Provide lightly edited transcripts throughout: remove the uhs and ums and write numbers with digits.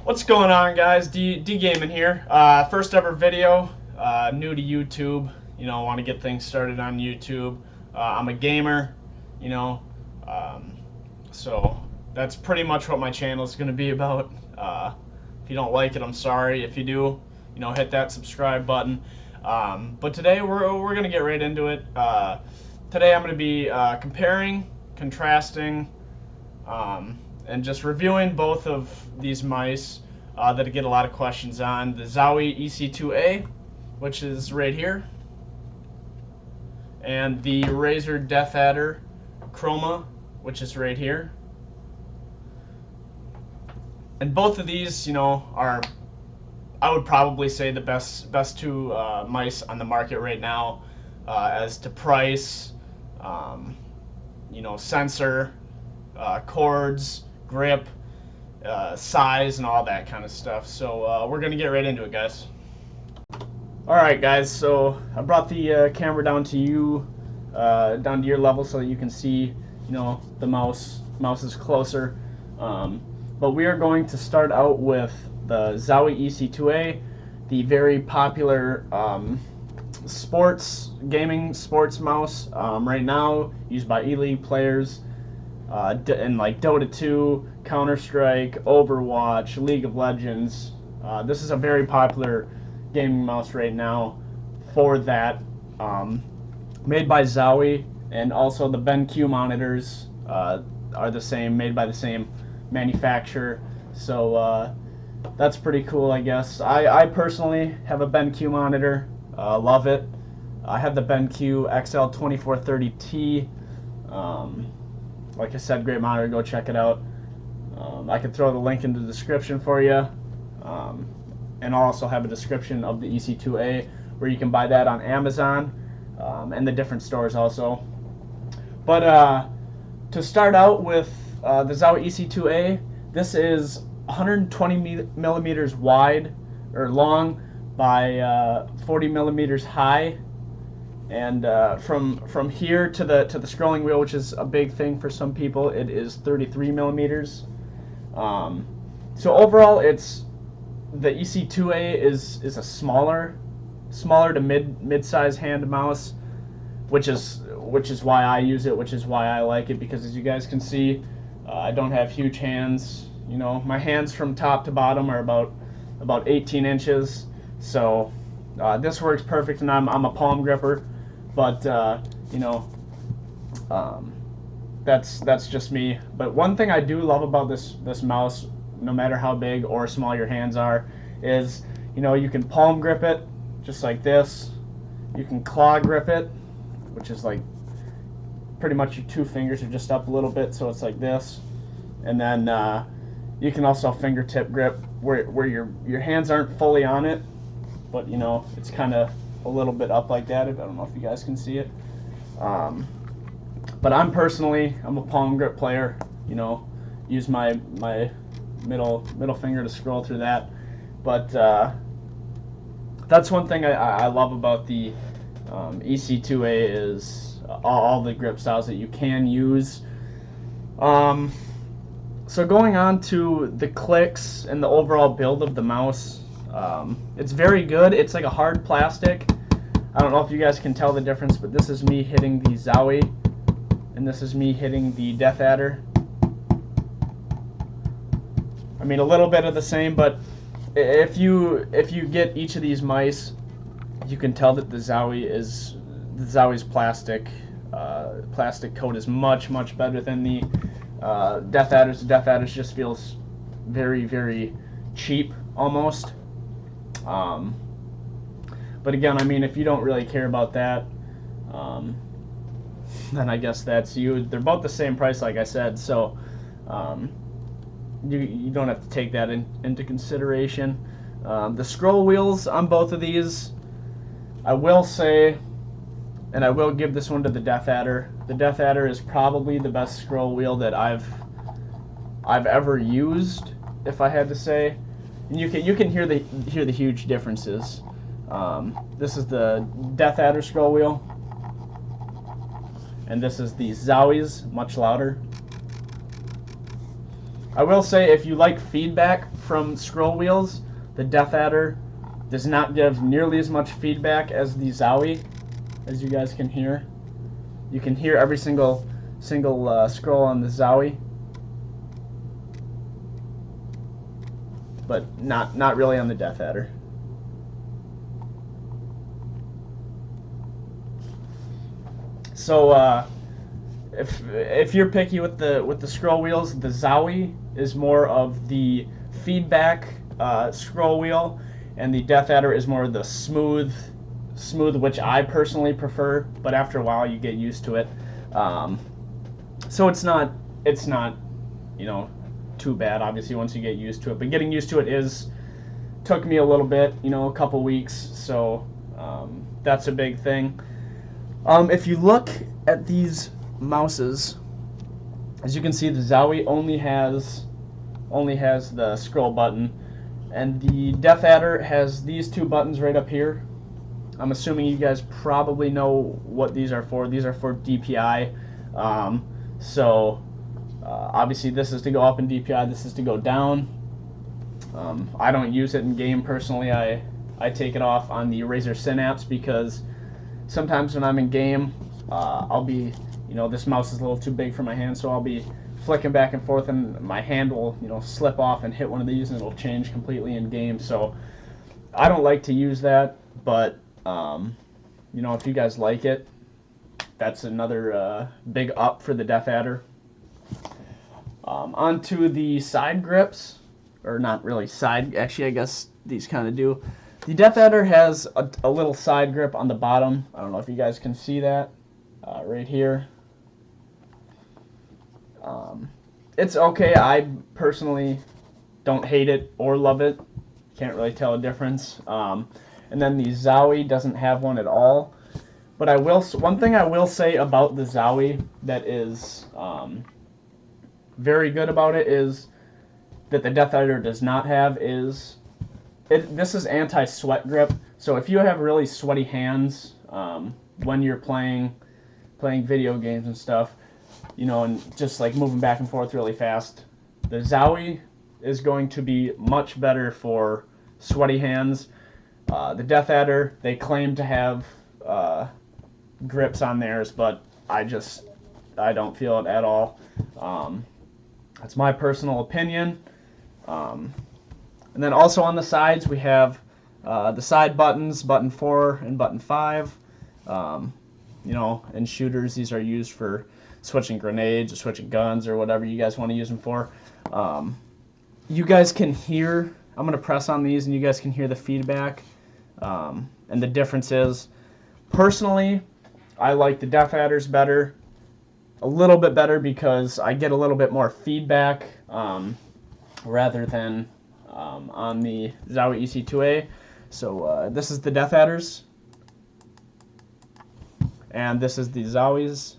What's going on, guys? D Gaming here. First ever video. New to YouTube. Want to get things started on YouTube. I'm a gamer. You know, so that's pretty much what my channel is going to be about. If you don't like it, I'm sorry. If you do, hit that subscribe button. But today we're going to get right into it. Today I'm going to be comparing, contrasting, and just reviewing both of these mice that I get a lot of questions on. The Zowie EC2-a, which is right here, and the Razer Deathadder Chroma, which is right here. And both of these, are, I would probably say, the best two mice on the market right now, as to price, sensor, cords, grip, size, and all that kind of stuff. So we're gonna get right into it, guys. Alright, guys, so I brought the camera down to you, down to your level, so that you can see the mouse is closer. But we are going to start out with the Zowie EC2-a, the very popular gaming sports mouse right now, used by elite players in like Dota 2, Counter-Strike, Overwatch, League of Legends. This is a very popular gaming mouse right now for that. Made by Zowie, and also the BenQ monitors are the same, made by the same manufacturer. So that's pretty cool, I guess. I personally have a BenQ monitor. Love it. I have the BenQ XL2430T. Like I said, great monitor. Go check it out. I can throw the link in the description for you. And I'll also have a description of the EC2-a where you can buy that on Amazon and the different stores also. But to start out with the Zowie EC2-a, this is 120 millimeters wide or long by 40 millimeters high, and from here to the scrolling wheel, which is a big thing for some people, it is 33 millimeters. So overall, the EC2-a is a smaller to mid-size hand mouse, which is why I use it, which is why I like it, because as you guys can see, I don't have huge hands. My hands from top to bottom are about 18 inches. So this works perfect, and I'm a palm gripper, but that's just me. But one thing I do love about this mouse, no matter how big or small your hands are, is you can palm grip it just like this. You can claw grip it, which is like pretty much your two fingers are just up a little bit, so it's like this. And then you can also fingertip grip where your hands aren't fully on it, but it's kind of a little bit up like that. I don't know if you guys can see it. But I'm a palm grip player. Use my middle finger to scroll through that. But that's one thing I love about the EC2-a is all the grip styles that you can use. So going on to the clicks and the overall build of the mouse, it's very good. It's like a hard plastic. I don't know if you guys can tell the difference, but this is me hitting the Zowie, and this is me hitting the Deathadder. I mean, a little bit of the same, but if you get each of these mice, you can tell that the Zowie's plastic coat is much better than the Deathadder's. The Deathadder's just feels very, very cheap almost. But again, I mean, if you don't really care about that, then I guess that's you. They're both the same price, like I said, so you don't have to take that into consideration. The scroll wheels on both of these, I will say, and I will give this one to the Deathadder. The Deathadder is probably the best scroll wheel that I've ever used, if I had to say. And you can hear the huge differences. This is the Deathadder scroll wheel, and this is the Zowie's, much louder. I will say, if you like feedback from scroll wheels, the Deathadder does not give nearly as much feedback as the Zowie, as you guys can hear. You can hear every single scroll on the Zowie, but not really on the Deathadder. So if you're picky with the scroll wheels, the Zowie is more of the feedback scroll wheel, and the Deathadder is more of the smooth, which I personally prefer. But after a while, you get used to it. So it's not too bad. Obviously, once you get used to it, but getting used to it took me a little bit, a couple weeks. So that's a big thing. If you look at these mouses, as you can see, the Zowie only has the scroll button, and the Deathadder has these two buttons right up here. I'm assuming you guys probably know what these are for. These are for DPI. Obviously this is to go up in DPI, this is to go down. I don't use it in game personally. I take it off on the Razer Synapse because sometimes when I'm in game, I'll be, this mouse is a little too big for my hand, so I'll be flicking back and forth and my hand will, slip off and hit one of these and it'll change completely in game. So I don't like to use that, but if you guys like it, that's another big up for the Deathadder. Onto the side grips, or not really side, actually I guess these kind of do. The Deathadder has a little side grip on the bottom. I don't know if you guys can see that right here. It's okay. I personally don't hate it or love it. Can't really tell a difference. And then the Zowie doesn't have one at all. But one thing I will say about the Zowie that is very good about it is that the Deathadder does not have is this is anti-sweat grip. So if you have really sweaty hands when you're playing video games and stuff, and just like moving back and forth really fast, the Zowie is going to be much better for sweaty hands. The Deathadder, they claim to have grips on theirs, but I don't feel it at all. That's my personal opinion. And then also on the sides we have the side buttons, button 4 and button 5. In shooters, these are used for switching grenades or switching guns or whatever you guys want to use them for. You guys can hear, I'm going to press on these and you guys can hear the feedback. And the difference is, personally, I like the Deathadders better, a little bit better, because I get a little bit more feedback rather than on the Zowie EC2-a. So this is the Deathadders, and this is the Zowies.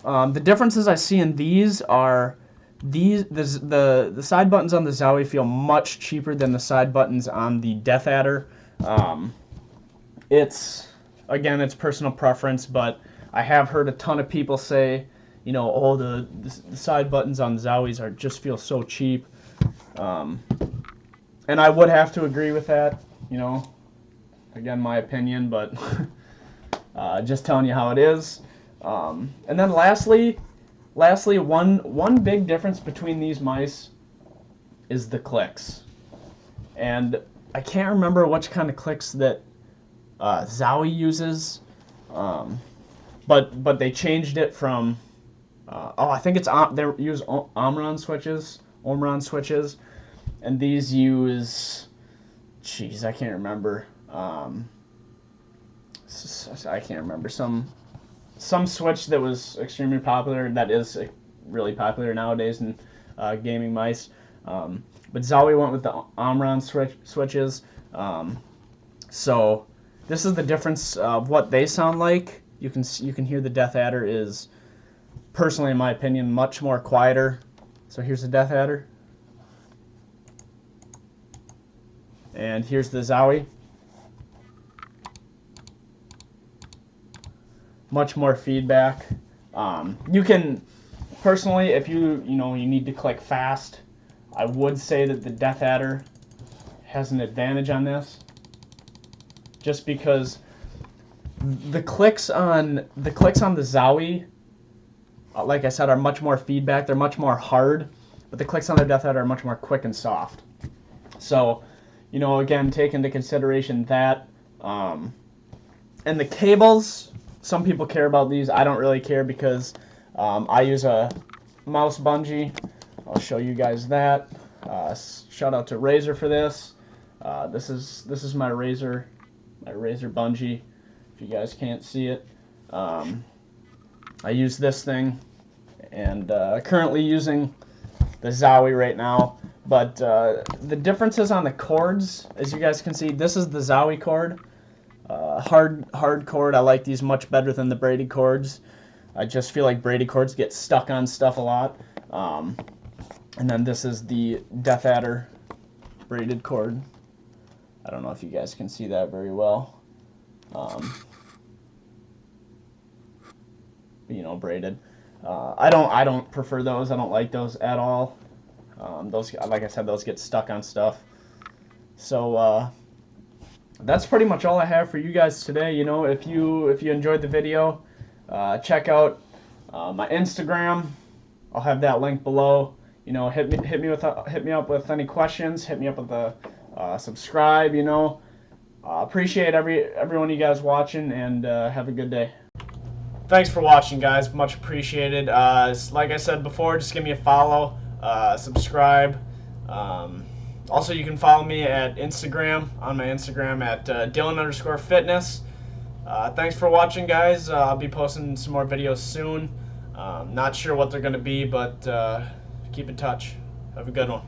The differences I see in these are the side buttons on the Zowie feel much cheaper than the side buttons on the Deathadder. It's personal preference, but I have heard a ton of people say, oh, the side buttons on Zowies just feel so cheap. And I would have to agree with that, again, my opinion, but just telling you how it is. And then lastly, one big difference between these mice is the clicks. And I can't remember which kind of clicks that Zowie uses, but they changed it from I think it's they use Omron switches, and these use, I can't remember. I can't remember some switch that was extremely popular, that is really popular nowadays in gaming mice. But Zowie went with the Omron switches. So this is the difference of what they sound like. You can hear the Deathadder is, personally in my opinion, much more quieter. So here's the Deathadder, and here's the Zowie. Much more feedback. You can personally, if you need to click fast, I would say that the Deathadder has an advantage on this, just because the clicks on the Zowie, like I said, are much more feedback. They're much more hard, but the clicks on the Deathadder are much more quick and soft. So, again, take into consideration that. And the cables, some people care about these. I don't really care because I use a mouse bungee. I'll show you guys that. Shout out to Razer for this. This is my Razer bungee. If you guys can't see it, I use this thing, and currently using the Zowie right now. But the differences on the cords, as you guys can see, this is the Zowie cord. Hard cord. I like these much better than the braided cords. I just feel like braided cords get stuck on stuff a lot. And then this is the Deathadder braided cord. I don't know if you guys can see that very well. Braided. I don't prefer those. I don't like those at all. Those, like I said, those get stuck on stuff. So that's pretty much all I have for you guys today. If you enjoyed the video, check out my Instagram. I'll have that link below. Hit me up with any questions. Hit me up with a subscribe. Appreciate everyone you guys watching, and have a good day. Thanks for watching, guys. Much appreciated. Like I said before, just give me a follow, subscribe. Also, you can follow me at Instagram, on my Instagram at Dylan_fitness. Thanks for watching, guys. I'll be posting some more videos soon. Not sure what they're going to be, but keep in touch. Have a good one.